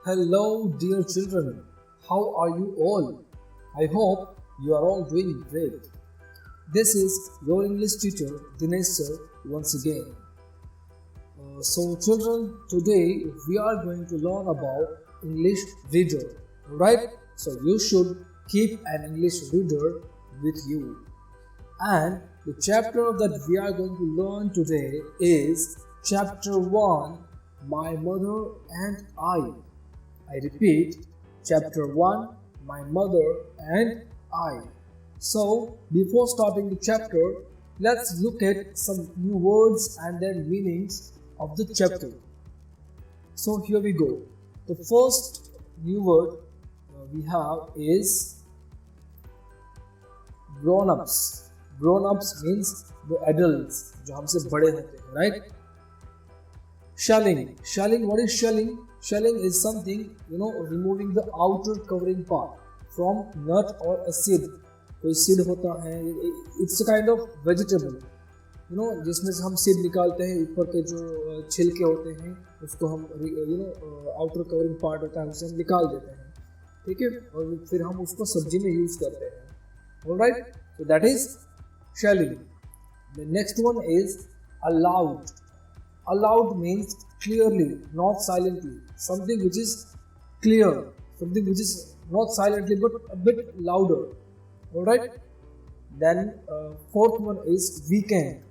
Hello, dear children. How are you all? I hope you are all doing great. This is your English teacher, Dinesh sir, once again. Children, today we are going to learn about English reader. Right? So, you should keep an English reader with you. And the chapter that we are going to learn today is chapter 1 My Mother and I repeat, chapter 1 My Mother and I. So, before starting the chapter, let's look at some new words and their meanings of the chapter. So, here we go. The first new word we have is grown ups. Grown ups means the adults, जो हमसे बड़े होते हैं, right? Shelling. Shelling, what is shelling? Shelling is something, removing the outer covering part from nut or a seed. कोई seed होता है, it's a kind of vegetable, जिसमें से हम seed निकालते हैं, ऊपर के जो छिलके होते हैं, उसको हम, outer covering part होता है, उसे हम निकाल देते हैं, ठीक है, और फिर हम उसको सब्जी में use करते हैं. Alright, so that is shelling. The next one is allowed. Allowed means clearly, not silently. Something which is clear, something which is not silently but a bit louder. Alright? Then fourth one is weekend.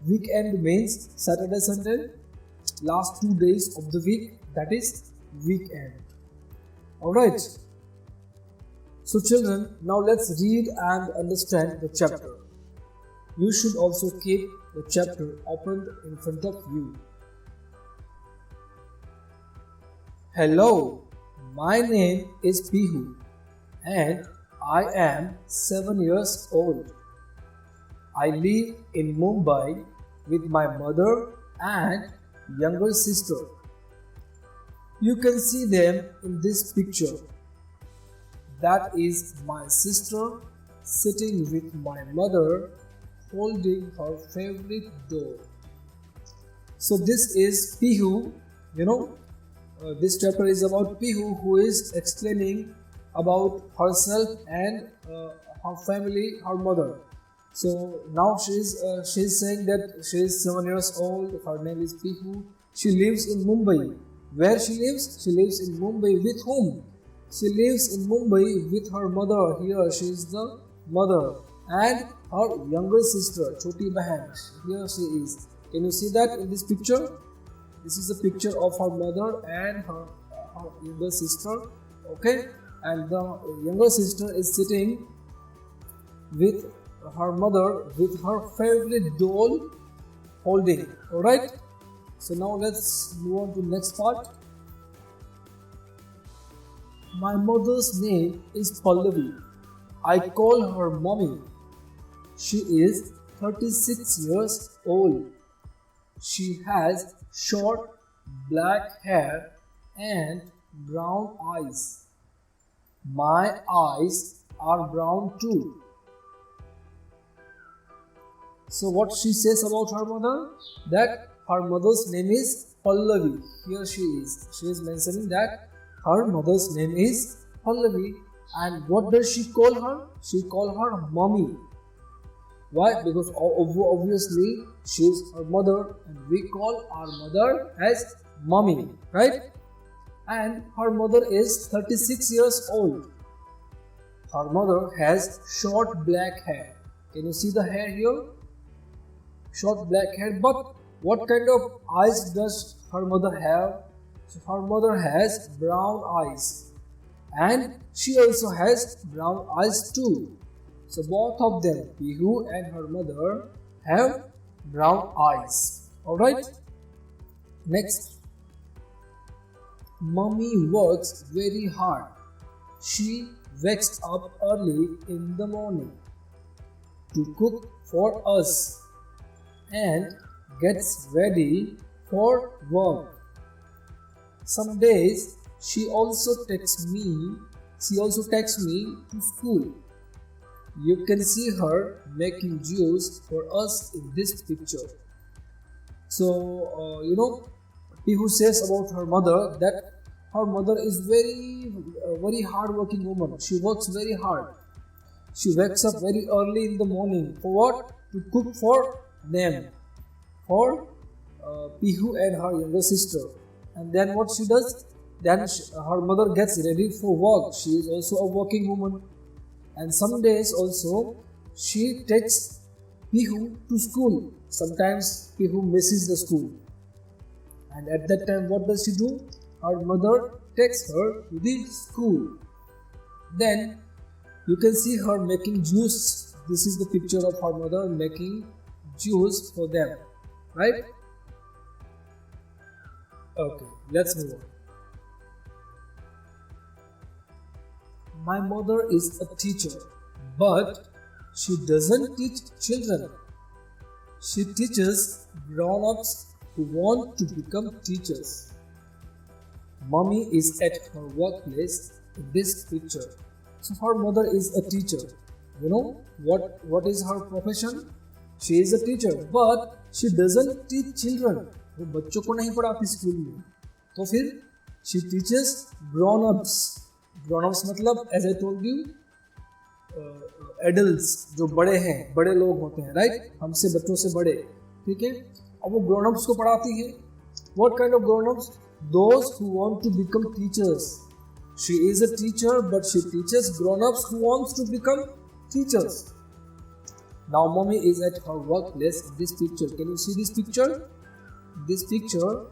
Weekend means Saturday, Sunday, last 2 days of the week, that is weekend. Alright? So children, now let's read and understand the chapter. You should also keep the chapter opened in front of you. Hello, my name is Pihu and I am 7 years old. I live in Mumbai with my mother and younger sister. You can see them in this picture. That is my sister sitting with my mother holding her favorite doll. So this is Pihu, this chapter is about Pihu, who is explaining about herself and her family, her mother. So now she's saying that she is 7 years old, her name is Pihu, she lives in Mumbai. Where she lives? She lives in Mumbai with whom? She lives in Mumbai with her mother. Here she is the mother and her younger sister, Choti Bahan. Here she is. Can you see that in this picture? This is a picture of her mother and her younger sister. Okay, and the younger sister is sitting with her mother with her favorite doll holding. All right. So now let's move on to the next part. My mother's name is Pallavi. I call her mommy. She is 36 years old. She has short black hair and brown eyes. My eyes are brown too. So what she says about her mother? That her mother's name is Pallavi. Here she is. She is mentioning that her mother's name is Pallavi. And what does she call her? She calls her mommy. Why? Because obviously she is her mother and we call our mother as mommy, right? And her mother is 36 years old. Her mother has short black hair. Can you see the hair here? Short black hair. But what kind of eyes does her mother have? So her mother has brown eyes. And she also has brown eyes too. So both of them, Pihu and her mother, have brown eyes. Alright? Next. Mummy works very hard. She wakes up early in the morning to cook for us and gets ready for work. Some days she also takes me to school. You can see her making juice for us in this picture. So, Pihu says about her mother that her mother is very hard working woman. She works very hard. She wakes up very early in the morning. For what? To cook for them, for Pihu and her younger sister. And then what she does? Then her mother gets ready for work. She is also a working woman. And some days also she takes Pihu to school. Sometimes Pihu misses the school. And at that time, what does she do? Her mother takes her to the school. Then you can see her making juice. This is the picture of her mother making juice for them, right? Okay, let's move on. My mother is a teacher, but she doesn't teach children. She teaches grown-ups who want to become teachers. Mommy is at her workplace in this picture. So her mother is a teacher. You know what is her profession? She is a teacher, but she doesn't teach children. वो बच्चों को नहीं पढ़ाती school में. तो फिर she teaches grown-ups. Grown-ups मतलब as I told you adults जो बड़े हैं, बड़े लोग होते हैं, right? हमसे बच्चों से बड़े, ठीक है? अब वो grown-ups को पढ़ाती है. What kind of grown-ups? Those who want to become teachers. She is a teacher, but she teaches grown-ups who wants to become teachers. Now mommy is at her workplace in this picture. Can you see this picture? This picture,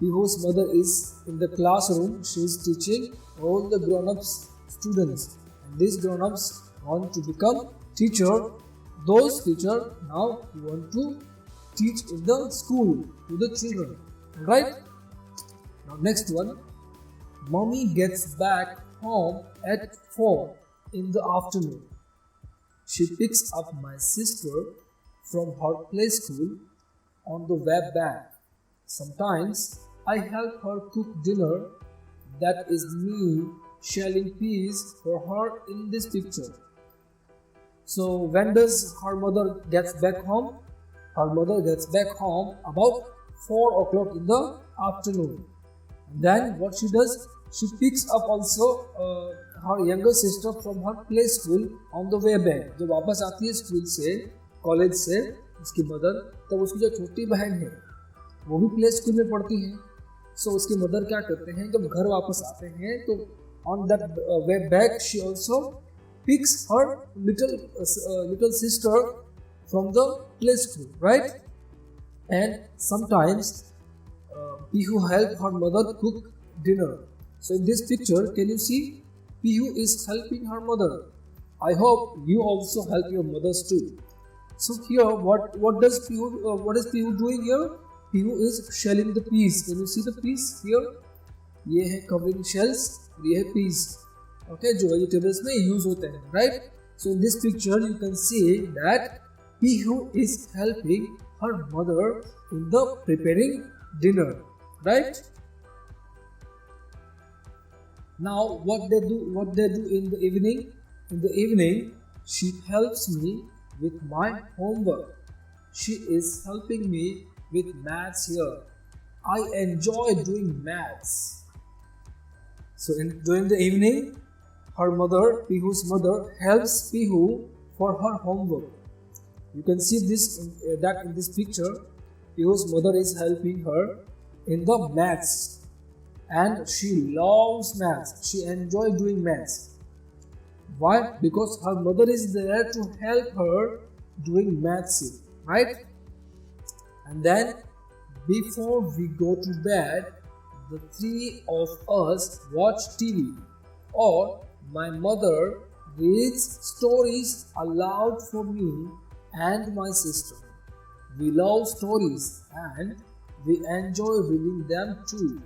Pihu's mother is in the classroom. She is teaching all the grown-ups students. And these grown-ups want to become teacher. Those teachers now want to teach in the school to the children. Right? Now next one. Mommy gets back home at 4 in the afternoon. She picks up my sister from her play school on the way back. Sometimes I help her cook dinner. That is me shelling peas for her in this picture. So when does her mother gets back home? Her mother gets back home about 4 o'clock in the afternoon. And then what she does? She picks up also her younger sister from her play school on the way back. जब वापस आती है school से, college से, उसकी mother, तब उसकी जो छोटी बहन है वो भी प्ले स्कूल में पढ़ती है. सो उसकी मदर क्या करते हैं, जब घर वापस आते हैं तो on that way back she also picks her little sister from the play school, right? And sometimes Pihu help her mother cook dinner. So in this picture, can you see Pihu is helping her mother? I hope you also help your mothers too. So here, what is Pihu doing here? Pihu is shelling the peas. Can you see the peas here? ये है covering shells, ये है peas. Okay, जो vegetables में use होते हैं, right? So in this picture, you can see that Pihu is helping her mother in the preparing dinner, right? Now what they do in the evening? In the evening, she helps me with my homework. She is helping me with maths here. I enjoy doing maths. So during the evening, her mother, Pihu's mother, helps Pihu for her homework. You can see this in this picture. Pihu's mother is helping her in the maths. And she loves maths. She enjoys doing maths. Why? Because her mother is there to help her doing maths, right? And then before we go to bed, the three of us watch TV, or my mother reads stories aloud for me and my sister. We love stories and we enjoy reading them too.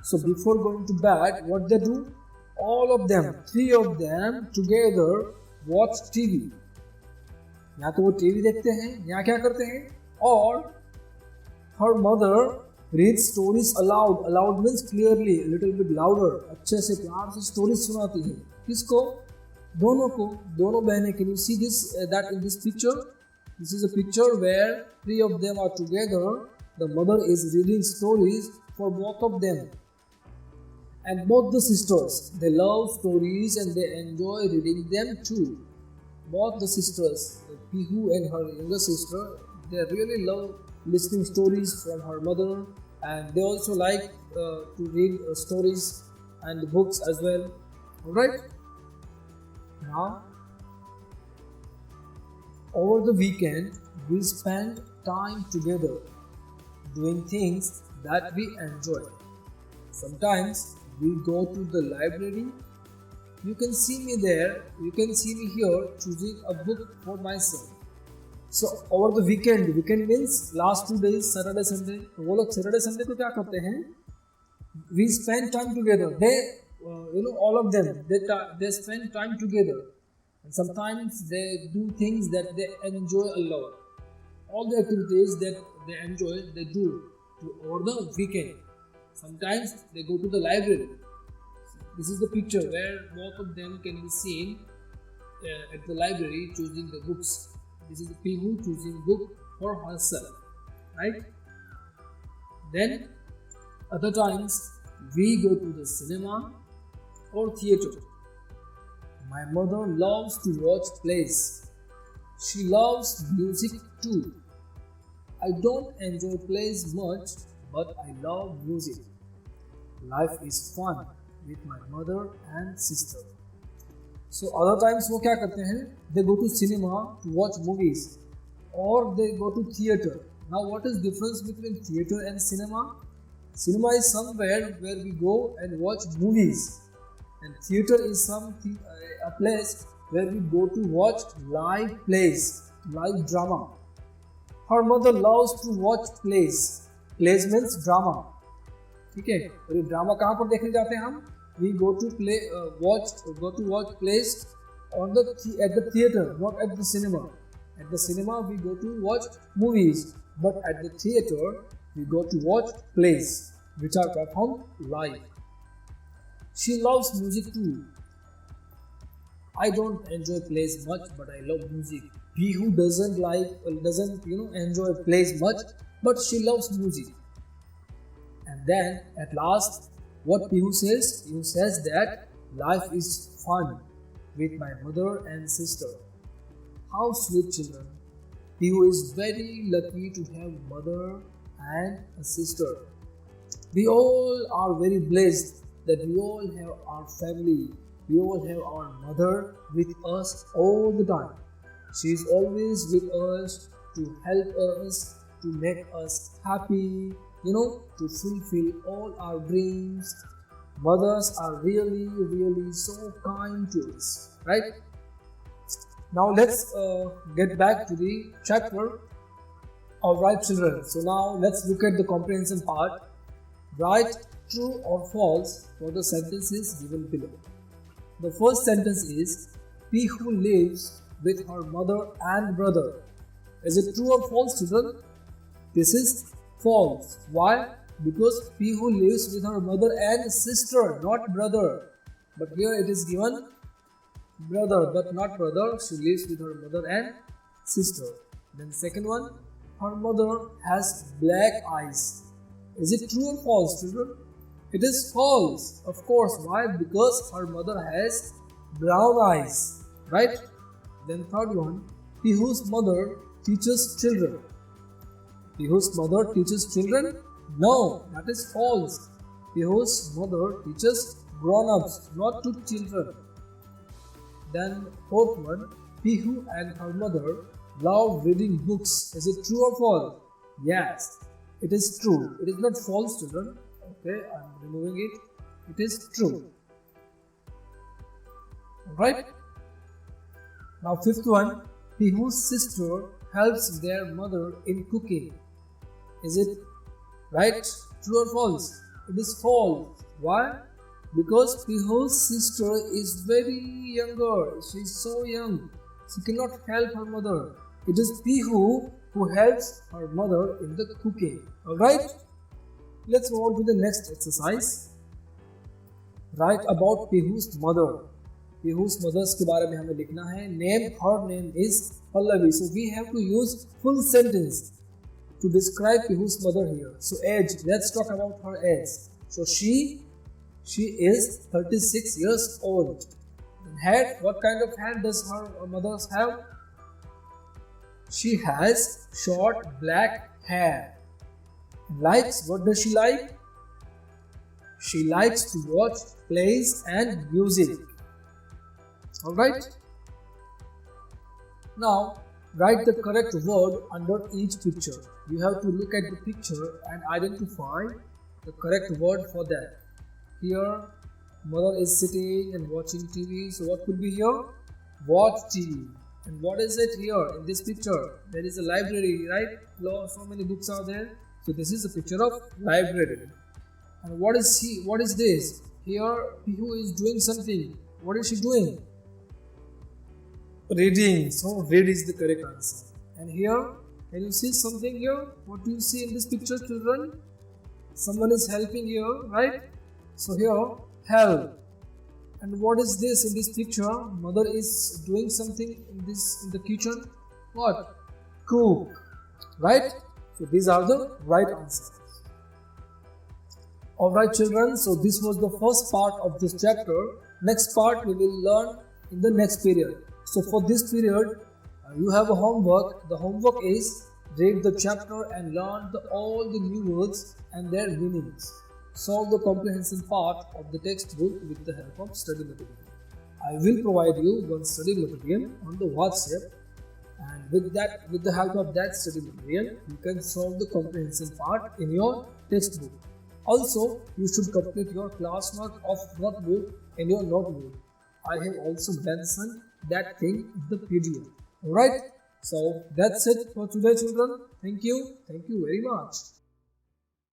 So before going to bed, what they do? All of them, 3 of them together watch TV. या तो वो TV देखते हैं या क्या करते हैं, और her mother reads stories aloud. Aloud means clearly, a little bit louder. अच्छे से प्यार से stories सुनाती है. किसको? दोनों को, दोनों बहनें. Can you see this that in this picture? This is a picture where 3 of them are together. The mother is reading stories for both of them. And both the sisters, they love stories and they enjoy reading them too. Both the sisters, Pihu and her younger sister, they really love listening stories from her mother, and they also like to read stories and books as well. Alright? Now, over the weekend, we spend time together doing things that we enjoy. Sometimes we go to the library. You can see me there, you can see me here choosing a book for myself. So over the weekend means last 2 days, Saturday, Sunday. तो वो लोग Saturday, Sunday को क्या करते हैं? We spend time together. All of them, they spend time together. And sometimes they do things that they enjoy a lot. All the activities that they enjoy, they do over the weekend. Sometimes they go to the library. This is the picture where both of them can be seen at the library choosing the books. This is the Pihu choosing book for herself, right? Then other times we go to the cinema or theater. My mother loves to watch plays. She loves music too. I don't enjoy plays much, but I love music. Life is fun with my mother and sister. So other times वो क्या करते हैं? They go to cinema to watch movies, or they go to theater. Now what is difference between theater and cinema? Cinema is somewhere where we go and watch movies, and theater is something a place where we go to watch live plays, live drama. Her mother loves to watch plays. Plays means drama. ठीक है, और ये drama कहाँ पर देखने जाते हैं हम? We go to watch plays at the theater, not at the cinema. At the cinema we go to watch movies, but at the theater we go to watch plays which are performed live. She loves music too. I don't enjoy plays much, but I love music. Pihu doesn't enjoy plays much, but she loves music. And then at last, what Pihu says? Pihu says that life is fun with my mother and sister. How sweet children. Pihu is very lucky to have mother and a sister. We all are very blessed that we all have our family. We all have our mother with us all the time. She is always with us to help us, to make us happy, to fulfill all our dreams. Mothers are really, really so kind to us, right? Now let's get back to the chapter. Alright children, so now let's look at the comprehension part. Write true or false for the sentences given below. The first sentence is, Pihu lives with her mother and brother. Is it true or false, children? This is false. Why? Because Pihu lives with her mother and sister, not brother. But here it is given brother, but not brother. She lives with her mother and sister. Then second one, her mother has black eyes. Is it true or false, children? It is false. Of course. Why? Because her mother has brown eyes. Right? Then third one, Pihu's mother teaches children. Pihu's mother teaches children? No, that is false. Pihu's mother teaches grown-ups, not to children. Then fourth one, Pihu and her mother love reading books. Is it true or false? Yes, it is true. It is not false, children. Okay, I am removing it. It is true. Alright? Now fifth one, Pihu's sister helps their mother in cooking. Is it right? True or false? It is false. Why? Because Pihu's sister is very younger. She is so young. She cannot help her mother. It is Pihu who helps her mother in the cooking. Alright? Let's move on to the next exercise. Write about Pihu's mother. Pihu's mother's के बारे में हमें लिखना है. Her name is Pallavi. So we have to use full sentence to describe Pihu's mother here. So age, let's talk about her age. So she She is 36 years old. And head, what kind of hand does her mother have? She has short black hair. Likes, what does she like? She likes to watch plays and music. Alright? Now, write the correct word under each picture. You have to look at the picture and identify the correct word for that. Here, mother is sitting and watching TV. So what could be here? Watch TV. And what is it here in this picture? There is a library, right? So many books are there. So this is a picture of library. And what is this? Here, Pihu is doing something. What is she doing? Reading. So read is the correct answer. And here, can you see something here? What do you see in this picture, children? Someone is helping here, right? So here, help. And what is this in this picture? Mother is doing something in the kitchen. What? Cook. Right? So these are the right answers. Alright children, so this was the first part of this chapter. Next part we will learn in the next period. So for this period, you have a homework. The homework is read the chapter and learn all the new words and their meanings. Solve the comprehension part of the textbook with the help of study material. I will provide you one study material on the WhatsApp, and with the help of that study material, you can solve the comprehension part in your textbook. Also, you should complete your classwork of notebook in your notebook. I have also mentioned that thing in the PDF. Alright, so that's it for today children. Thank you very much.